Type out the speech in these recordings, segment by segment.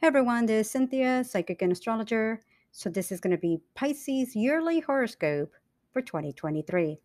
Hey everyone, this is Cynthia, psychic and astrologer. So this is going to be Pisces yearly horoscope for 2023.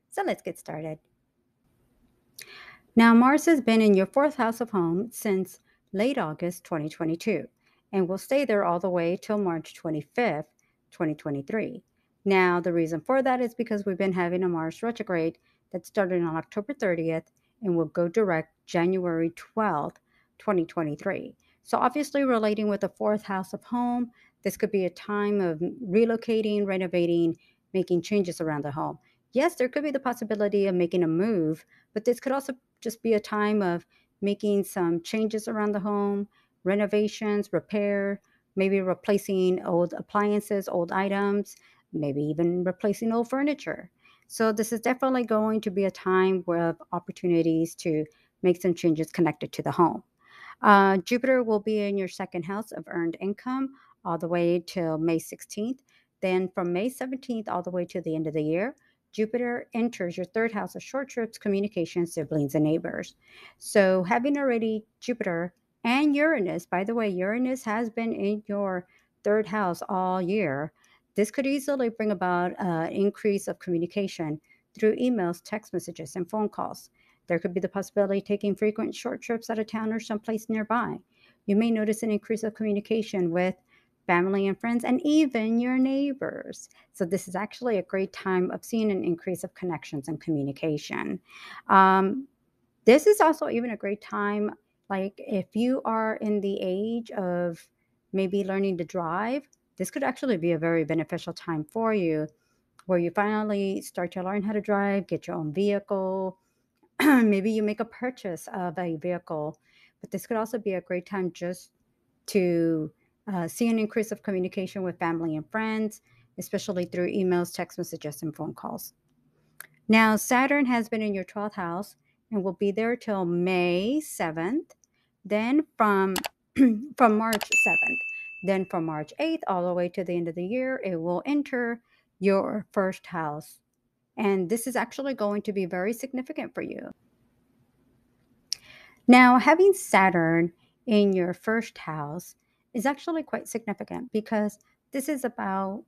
So let's get started. Now, Mars has been in your fourth house of home since late August 2022 and will stay there all the way till March 25th, 2023. Now, the reason for that is because we've been having a Mars retrograde that started on October 30th and will go direct January 12th, 2023. So, obviously, relating with the fourth house of home, this could be a time of relocating, renovating, making changes around the home. Yes, there could be the possibility of making a move, but this could also just be a time of making some changes around the home, renovations, repair, maybe replacing old appliances, old items, maybe even replacing old furniture. So this is definitely going to be a time of opportunities to make some changes connected to the home. Jupiter will be in your second house of earned income all the way till May 16th. Then from May 17th all the way to the end of the year, Jupiter enters your third house of short trips, communication, siblings, and neighbors. So, having already Jupiter and Uranus, by the way, Uranus has been in your third house all year. This could easily bring about an increase of communication through emails, text messages, and phone calls. There could be the possibility of taking frequent short trips out of town or someplace nearby. You may notice an increase of communication with family and friends, and even your neighbors. So, this is actually a great time of seeing an increase of connections and communication. Um, this is also even a great time, like if you are in the age of maybe learning to drive, this could actually be a very beneficial time for you where you finally start to learn how to drive, get your own vehicle. Maybe you make a purchase of a vehicle, but this could also be a great time just to see an increase of communication with family and friends, especially through emails, text messages, and phone calls. Now, Saturn has been in your 12th house and will be there till May 7th. Then from March 7th. Then from March 8th all the way to the end of the year, it will enter your first house. And this is actually going to be very significant for you. Now, having Saturn in your first house is actually quite significant because this is about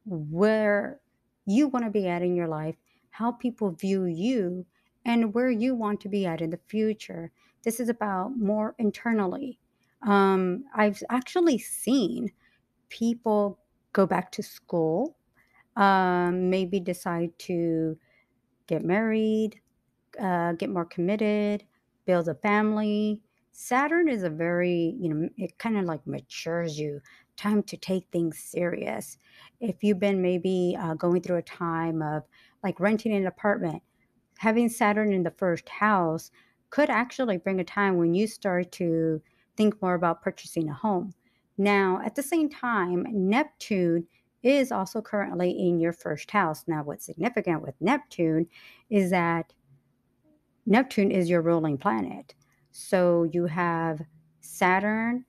where you want to be at in your life, how people view you, and where you want to be at in the future. This is about more internally. I've actually seen people go back to school, maybe decide to get married, get more committed, build a family. Saturn is a very, it kind of like matures you, time to take things serious. If you've been maybe going through a time of like renting an apartment, having Saturn in the first house could actually bring a time when you start to think more about purchasing a home. Now, at the same time, Neptune is also currently in your first house. Now, what's significant with Neptune is that Neptune is your ruling planet. So you have Saturn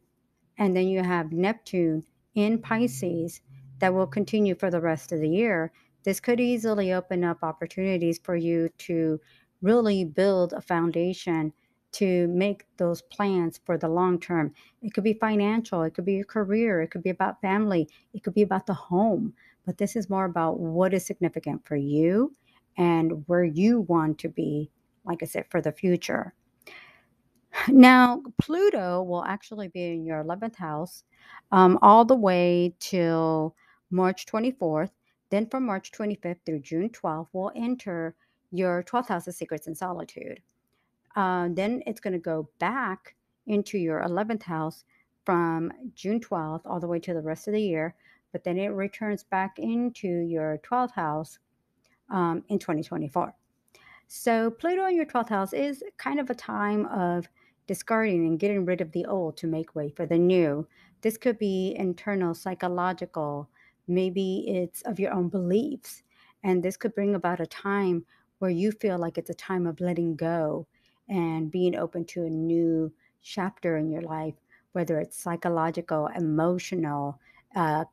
and then you have Neptune in Pisces that will continue for the rest of the year. This could easily open up opportunities for you to really build a foundation to make those plans for the long term. It could be financial, it could be your career, it could be about family, it could be about the home. But this is more about what is significant for you and where you want to be, like I said, for the future. Now, Pluto will actually be in your 11th house all the way till March 24th. Then from March 25th through June 12th, will enter your 12th house of secrets and solitude. Then it's going to go back into your 11th house from June 12th all the way to the rest of the year. But then it returns back into your 12th house in 2024. So Pluto in your 12th house is kind of a time of discarding and getting rid of the old to make way for the new. This could be internal, psychological, maybe it's of your own beliefs. And this could bring about a time where you feel like it's a time of letting go and being open to a new chapter in your life, whether it's psychological, emotional,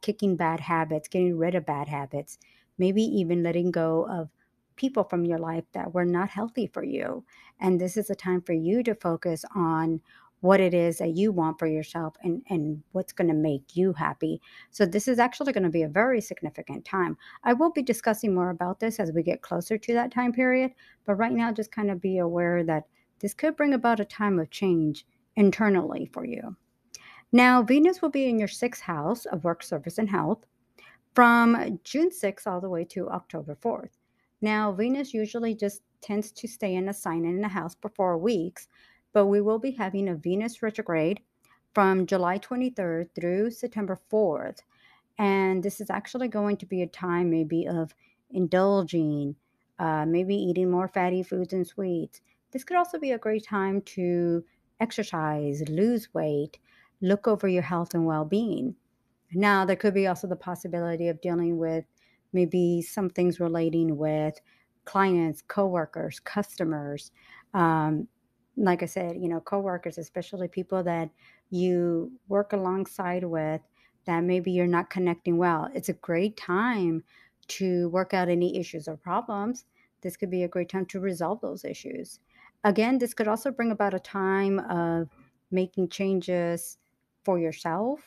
kicking bad habits, getting rid of bad habits, maybe even letting go of people from your life that were not healthy for you. And this is a time for you to focus on what it is that you want for yourself and what's going to make you happy. So this is actually going to be a very significant time. I will be discussing more about this as we get closer to that time period, but right now just kind of be aware that this could bring about a time of change internally for you. Now, Venus will be in your sixth house of work, service, and health from June 6th all the way to October 4th. Now, Venus usually just tends to stay in a sign and in a house for 4 weeks, but we will be having a Venus retrograde from July 23rd through September 4th. And this is actually going to be a time maybe of indulging, maybe eating more fatty foods and sweets. This could also be a great time to exercise, lose weight, look over your health and well being. Now, there could be also the possibility of dealing with maybe some things relating with clients, coworkers, customers. Um, like I said, coworkers, especially people that you work alongside with that maybe you're not connecting well. It's a great time to work out any issues or problems. This could be a great time to resolve those issues. Again, this could also bring about a time of making changes for yourself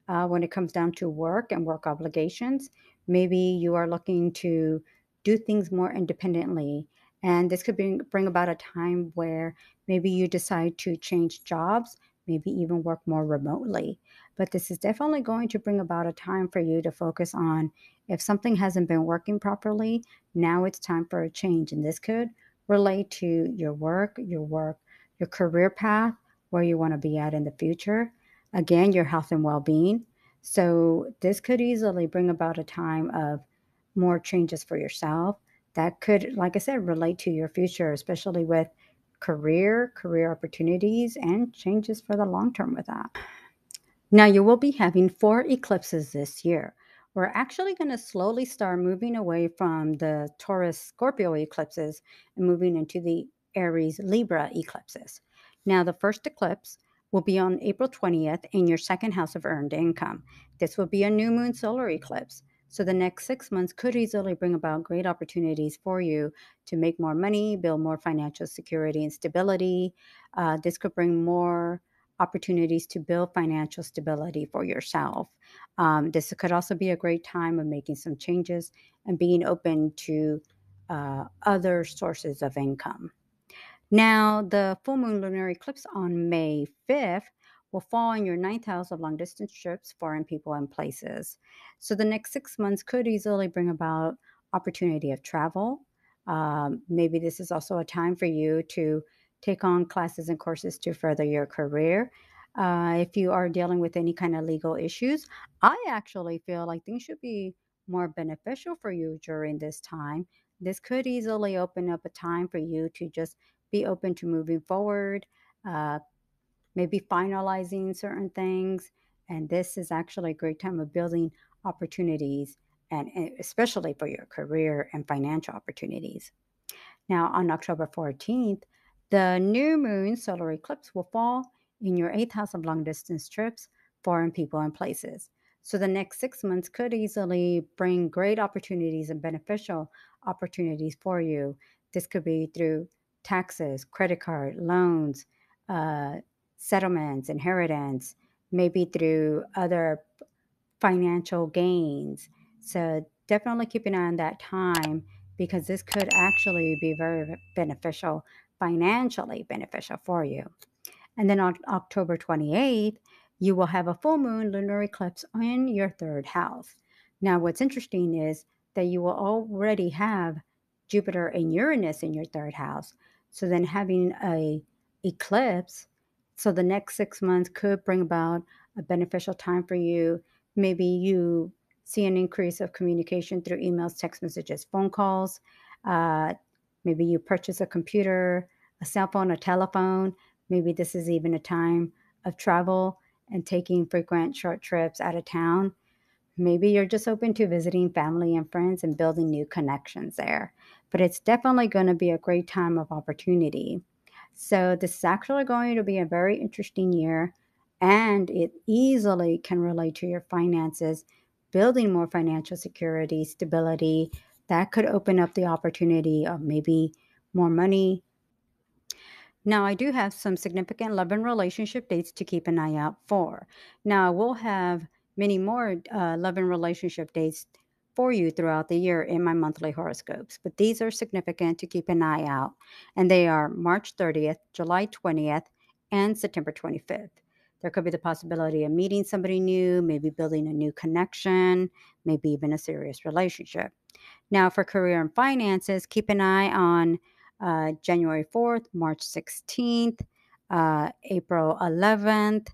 when it comes down to work and work obligations. Maybe you are looking to do things more independently. And this could bring about a time where maybe you decide to change jobs, maybe even work more remotely. But this is definitely going to bring about a time for you to focus on if something hasn't been working properly, now it's time for a change. And this could relate to your career path, where you want to be at in the future. Again, your health and well being. So, this could easily bring about a time of more changes for yourself that could, like I said, relate to your future, especially with career opportunities, and changes for the long term with that. Now, you will be having 4 eclipses this year. We're actually going to slowly start moving away from the Taurus Scorpio eclipses and moving into the Aries Libra eclipses. Now, the first eclipse will be on April 20th in your second house of earned income. This will be a new moon solar eclipse. So, the next 6 months could easily bring about great opportunities for you to make more money, build more financial security and stability. This could bring more opportunities to build financial stability for yourself. This could also be a great time of making some changes and being open to other sources of income. Now, the full moon lunar eclipse on May 5th will fall in your ninth house of long distance trips, foreign people, and places. So, the next 6 months could easily bring about opportunity of travel. Maybe this is also a time for you to take on classes and courses to further your career. If you are dealing with any kind of legal issues, I actually feel like things should be more beneficial for you during this time. This could easily open up a time for you to just be open to moving forward, uh, maybe finalizing certain things. And this is actually a great time of building opportunities, and especially for your career and financial opportunities. Now, on October 14th, the new moon solar eclipse will fall in your eighth house of long distance trips, foreign people, and places. So, the next 6 months could easily bring great opportunities and beneficial opportunities for you. This could be through taxes, credit card, loans, uh, settlements, inheritance, maybe through other financial gains. So definitely keep an eye on that time, because this could actually be very beneficial, financially beneficial for you. And then on October 28th, you will have a full moon lunar eclipse in your third house. Now, what's interesting is that you will already have Jupiter and Uranus in your third house. So then having a eclipse, so the next 6 months could bring about a beneficial time for you. Maybe you see an increase of communication through emails, text messages, phone calls. Uh, Maybe you purchase a computer, a cell phone, a telephone. Maybe this is even a time of travel and taking frequent short trips out of town. Maybe you're just open to visiting family and friends and building new connections there. But it's definitely going to be a great time of opportunity. So, this is actually going to be a very interesting year, and it easily can relate to your finances, building more financial security, stability. That could open up the opportunity of maybe more money, Now, I do have some significant love and relationship dates to keep an eye out for. Now, I will have many more love and relationship dates for you throughout the year in my monthly horoscopes, but these are significant to keep an eye out. And they are March 30th, July 20th, and September 25th. There could be the possibility of meeting somebody new, maybe building a new connection, maybe even a serious relationship. Now, for career and finances, keep an eye on January 4th, March 16th, April 11th,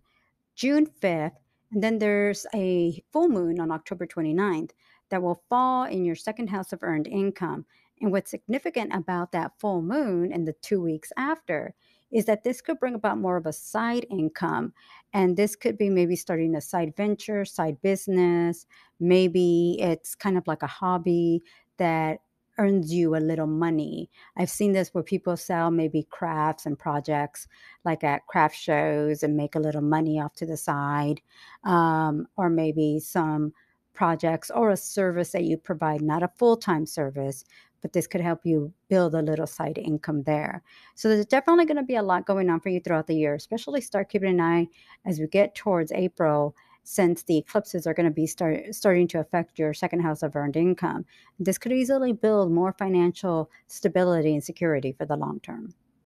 June 5th, and then there's a full moon on October 29th that will fall in your second house of earned income. And what's significant about that full moon and the 2 weeks after is that this could bring about more of a side income. And this could be maybe starting a side venture, side business. Maybe it's kind of like a hobby that earns you a little money. I've seen this where people sell maybe crafts and projects like at craft shows and make a little money off to the side, or maybe some projects or a service that you provide, not a full time service, but this could help you build a little side income there. So there's definitely going to be a lot going on for you throughout the year, especially start keeping an eye as we get towards April. Since the eclipses are going to be starting to affect your second house of earned income, this could easily build more financial stability and security for the long term.